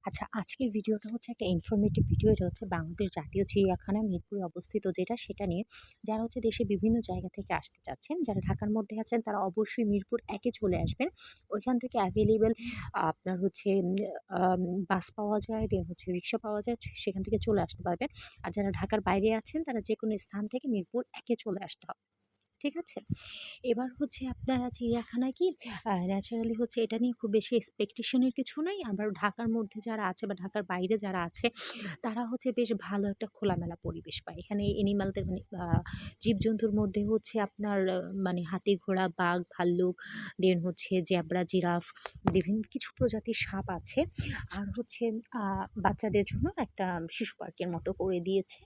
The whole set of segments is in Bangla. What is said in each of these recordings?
আচ্ছা, আজকের ভিডিওটা হচ্ছে একটা ইনফরমেটিভ ভিডিও। এটা হচ্ছে বাংলাদেশ জাতীয় চিড়িয়াখানা মিরপুরে অবস্থিত যেটা নিয়ে যারা হচ্ছে দেশের বিভিন্ন জায়গা থেকে আসতে চাচ্ছেন, যারা ঢাকার মধ্যে আছেন তারা অবশ্যই মিরপুর ১ এ চলে আসবেন। ওইখান থেকে অ্যাভেইলেবল আপনার হচ্ছে বাস পাওয়া যায়, দেন হচ্ছে রিক্সা পাওয়া যায়, সেখান থেকে চলে আসতে পারবেন। আর যারা ঢাকার বাইরে আছেন তারা যেকোনো স্থান থেকে মিরপুর ১ এ চলে আসতে হবে। ঠিক আছে? এবার হচ্ছে আপনারা চিড়িয়াখানায় কি ন্যাচারালি হচ্ছে এটা নিয়ে খুব বেশি এক্সপেকটেশন এর কিছু নাই। আবার ঢাকার মধ্যে যারা আছে বা ঢাকার বাইরে যারা আছে তারা হচ্ছে বেশ ভালো একটা খোলামেলা পরিবেশ পায়। এখানে এনিমালদের মানে জীবজন্তুর মধ্যে হচ্ছে আপনার মানে হাতি, ঘোড়া, বাঘ, ভাল্লুক, দেন হচ্ছে জেব্রা, জিরাফ, বিভিন্ন কিছু প্রজাতির সাপ আছে। আর হচ্ছে বাচ্চাদের জন্য একটা শিশু পার্কের মতো করে দিয়েছে।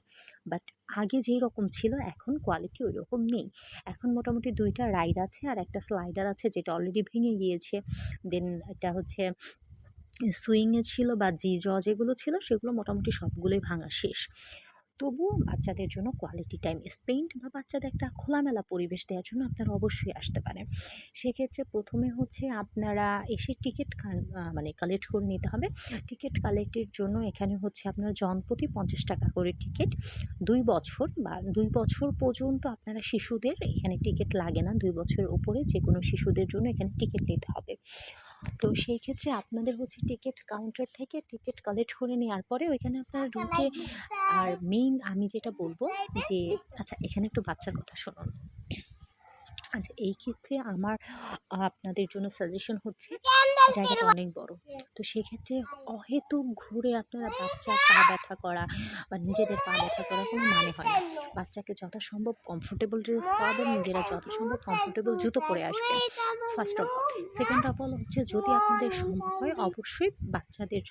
বাট আগে যেই রকম ছিল এখন কোয়ালিটি ওইরকম নেই। এখন মোটামুটি ২ টা রাইড আছে আর একটা স্লাইডার আছে যেটা অলরেডি ভেঙে গিয়েছে। দেন এটা হচ্ছে সুইংয়ে ছিল বা যেগুলো ছিল সেগুলো মোটামুটি সবগুলোই ভাঙা শেষ। তবুও বাচ্চাদের জন্য কোয়ালিটি টাইম স্পেন্ড বা বাচ্চাদের একটা খোলামেলা পরিবেশ দেওয়ার জন্য আপনারা অবশ্যই আসতে পারেন। সেক্ষেত্রে ১ম এ হচ্ছে আপনারা এসে টিকিট মানে কালেক্ট করে নিতে হবে। টিকিট কালেক্টের জন্য এখানে হচ্ছে আপনার জনপ্রতি ৳৫০ করে টিকিট। ২ বছর বা ২ বছর পর্যন্ত আপনারা শিশুদের এখানে টিকিট লাগে না। ২ বছরের উপরে যেকোনো শিশুদের জন্য এখানে টিকিট নিতে হবে। তো সেই ক্ষেত্রে আপনাদের হচ্ছে টিকিট কাউন্টার থেকে টিকিট কালেক্ট করে নেওয়ার পরে ওইখানে আপনারা ঢুকে আর মেইন আমি যেটা বলবো যে আচ্ছা এখানে একটু বাচ্চার কথা শুনুন। আচ্ছা এই ক্ষেত্রে আমার আপনাদের জন্য সাজেশন হচ্ছে জায়গাটা অনেক বড়। তো সেক্ষেত্রে অহেতুক ঘুরে আপনারা বাচ্চার পা ব্যথা করা বা নিজেদের পা ব্যথা করার কোনো মানে হয় না। বাচ্চাকে যথাসম্ভব কমফোর্টেবল ড্রেস পরাবেন, নিজেরা যথাসম্ভব কমফোর্টেবল জুতো পরে আসবেন। First of all. Second of all হচ্ছে যদি আপনাদের সম্ভব হয় অবশ্যই বাচ্চাদের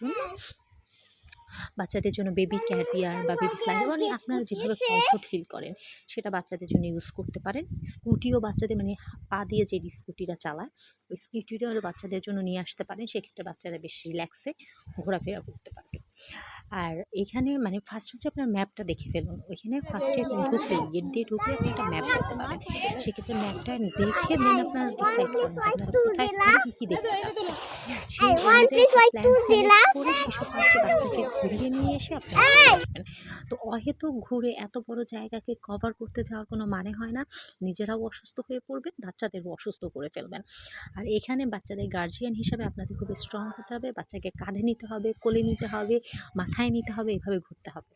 জন্য বেবি ক্যারিয়ার বা বেবি স্লাইডার মানে আপনারা যেভাবে কমফোর্ট ফিল করেন সেটা বাচ্চাদের জন্য ইউজ করতে পারেন। স্কুটিও বাচ্চাদের মানে পা দিয়ে যে স্কুটিটা চালায় ওই স্কুটিটাও বাচ্চাদের জন্য নিয়ে আসতে পারেন। সেক্ষেত্রে বাচ্চারা বেশ রিল্যাক্সে ঘোরাফেরা করতে পারবে। আর এখানে মানে ফার্স্ট হচ্ছে আপনার ম্যাপটা দেখে ফেলুন। ওইখানে ফার্স্টে ঢুকলেই গেট দিয়ে ঢুকলে আপনি একটা ম্যাপ দেখতে পাবেন। সেক্ষেত্রে ম্যাপটা দেখে দেন আপনারা ডিসাইড করেন যে আপনারা কোথায় কী দেখতে চাচ্ছেন। সেই অনুযায়ী একটা প্ল্যান সিলেক্ট করে শিশু পার্কে বাচ্চাকে ঘুরিয়ে নিয়ে এসে আপনারা চলে আসবেন। তো অহেতুক ঘুরে এত বড় জায়গাকে কভার করতে যাওয়ার কোনো মানে হয় না। নিজেরাও অসুস্থ হয়ে পড়বেন, বাচ্চাদেরও অসুস্থ করে ফেলবেন। আর এখানে বাচ্চাদের গার্জিয়ান হিসাবে আপনাদের খুবই স্ট্রং হতে হবে। বাচ্চাকে কাঁধে নিতে হবে, কোলে নিতে হবে, মাথায় নিতে হবে, এভাবে ঘুরতে হবে।